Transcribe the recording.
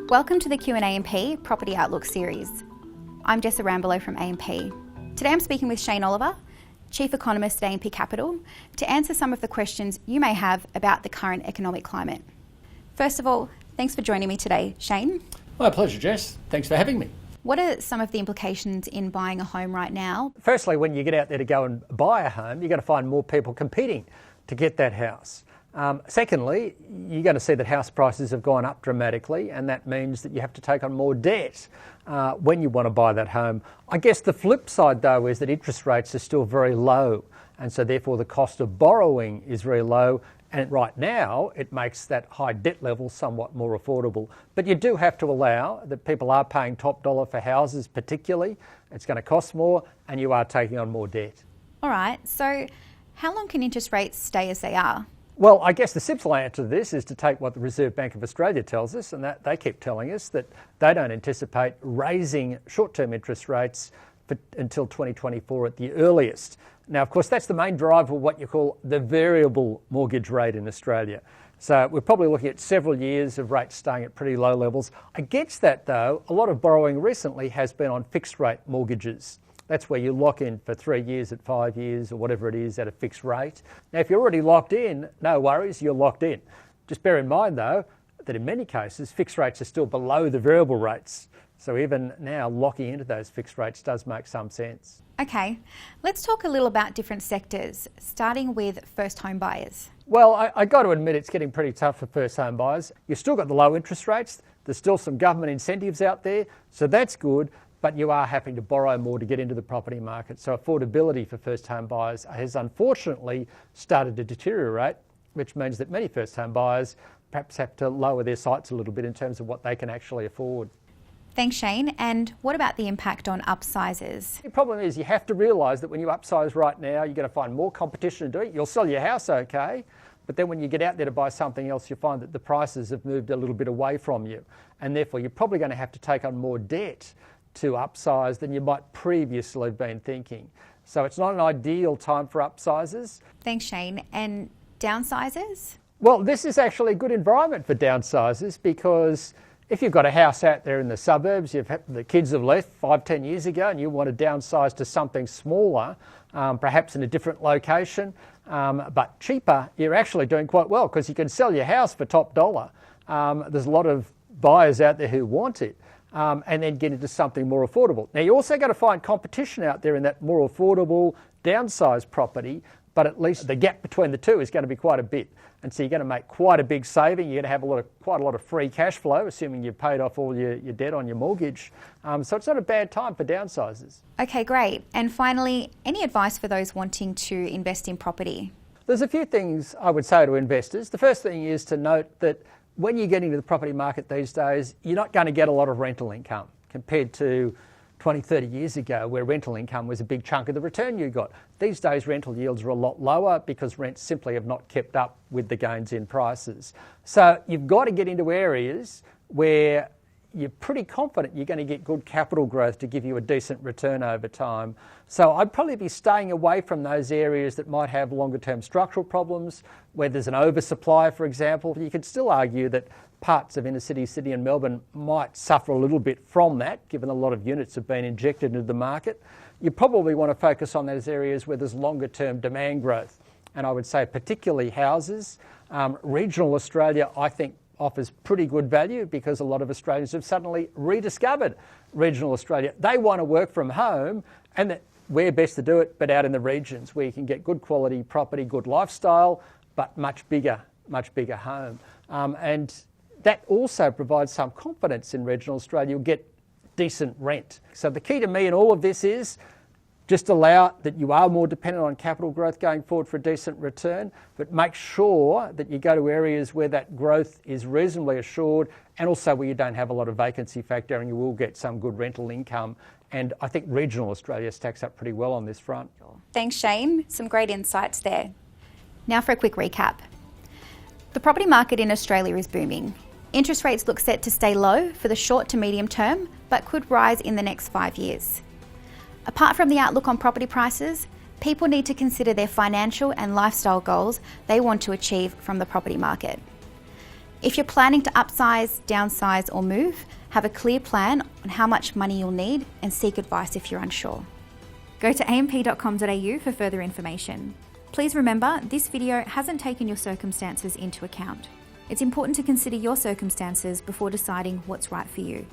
Welcome to the Q&AMP Property Outlook series. I'm Jess Arambulo from AMP. Today I'm speaking with Shane Oliver, Chief Economist at AMP Capital, to answer some of the questions you may have about the current economic climate. First of all, thanks for joining me today, Shane. My pleasure, Jess. Thanks for having me. What are some of the implications in buying a home right now? Firstly, when you get out there to go and buy a home, you're going to find more people competing to get that house. Secondly, you're going to see that house prices have gone up dramatically, and that means that you have to take on more debt when you want to buy that home. I guess the flip side, though, is that interest rates are still very low, and so therefore the cost of borrowing is very low, and right now it makes that high debt level somewhat more affordable. But you do have to allow that people are paying top dollar for houses particularly. It's going to cost more, and you are taking on more debt. All right, so how long can interest rates stay as they are? Well, I guess the simple answer to this is to take what the Reserve Bank of Australia tells us, and that they keep telling us that they don't anticipate raising short-term interest rates until 2024 at the earliest. Now, of course, that's the main driver of what you call the variable mortgage rate in Australia. So we're probably looking at several years of rates staying at pretty low levels. Against that, though, a lot of borrowing recently has been on fixed-rate mortgages. That's where you lock in for 3 years at 5 years or whatever it is at a fixed rate. Now, if you're already locked in, no worries, you're locked in. Just bear in mind, though, that in many cases, fixed rates are still below the variable rates. So even now, locking into those fixed rates does make some sense. Okay, let's talk a little about different sectors, starting with first home buyers. Well, I got to admit it's getting pretty tough for first home buyers. You've still got the low interest rates. There's still some government incentives out there, so that's good. But you are having to borrow more to get into the property market. So affordability for first home buyers has unfortunately started to deteriorate, which means that many first home buyers perhaps have to lower their sights a little bit in terms of what they can actually afford. Thanks, Shane. And what about the impact on upsizers? The problem is you have to realise that when you upsize right now, you're going to find more competition to do it. You'll sell your house okay, but then when you get out there to buy something else, you find that the prices have moved a little bit away from you. And therefore, you're probably going to have to take on more debt to upsize than you might previously have been thinking. So it's not an ideal time for upsizers. Thanks, Shane. And downsizers? Well, this is actually a good environment for downsizers because if you've got a house out there in the suburbs, the kids have left 5-10 years ago and you want to downsize to something smaller, perhaps in a different location, but cheaper, you're actually doing quite well because you can sell your house for top dollar. There's a lot of buyers out there who want it. And then get into something more affordable. Now, you also got to find competition out there in that more affordable, downsized property, but at least the gap between the two is going to be quite a bit. And so you're going to make quite a big saving. You're going to have quite a lot of free cash flow, assuming you've paid off all your debt on your mortgage. So it's not a bad time for downsizers. Okay, great. And finally, any advice for those wanting to invest in property? There's a few things I would say to investors. The first thing is to note that when you get into the property market these days, you're not going to get a lot of rental income compared to 20, 30 years ago where rental income was a big chunk of the return you got. These days rental yields are a lot lower because rents simply have not kept up with the gains in prices. So you've got to get into areas where you're pretty confident you're going to get good capital growth to give you a decent return over time. So I'd probably be staying away from those areas that might have longer term structural problems, where there's an oversupply, for example. You could still argue that parts of inner city, Sydney and Melbourne might suffer a little bit from that, given a lot of units have been injected into the market. You probably want to focus on those areas where there's longer term demand growth. And I would say particularly houses. Regional Australia, I think, offers pretty good value because a lot of Australians have suddenly rediscovered regional Australia. They want to work from home, and where best to do it but out in the regions where you can get good quality property, good lifestyle, but much bigger home. And that also provides some confidence in regional Australia. You'll get decent rent. So the key to me in all of this is just allow that you are more dependent on capital growth going forward for a decent return, but make sure that you go to areas where that growth is reasonably assured and also where you don't have a lot of vacancy factor and you will get some good rental income. And I think regional Australia stacks up pretty well on this front. Thanks, Shane. Some great insights there. Now for a quick recap. The property market in Australia is booming. Interest rates look set to stay low for the short to medium term, but could rise in the next 5 years. Apart from the outlook on property prices, people need to consider their financial and lifestyle goals they want to achieve from the property market. If you're planning to upsize, downsize or move, have a clear plan on how much money you'll need and seek advice if you're unsure. Go to amp.com.au for further information. Please remember, this video hasn't taken your circumstances into account. It's important to consider your circumstances before deciding what's right for you.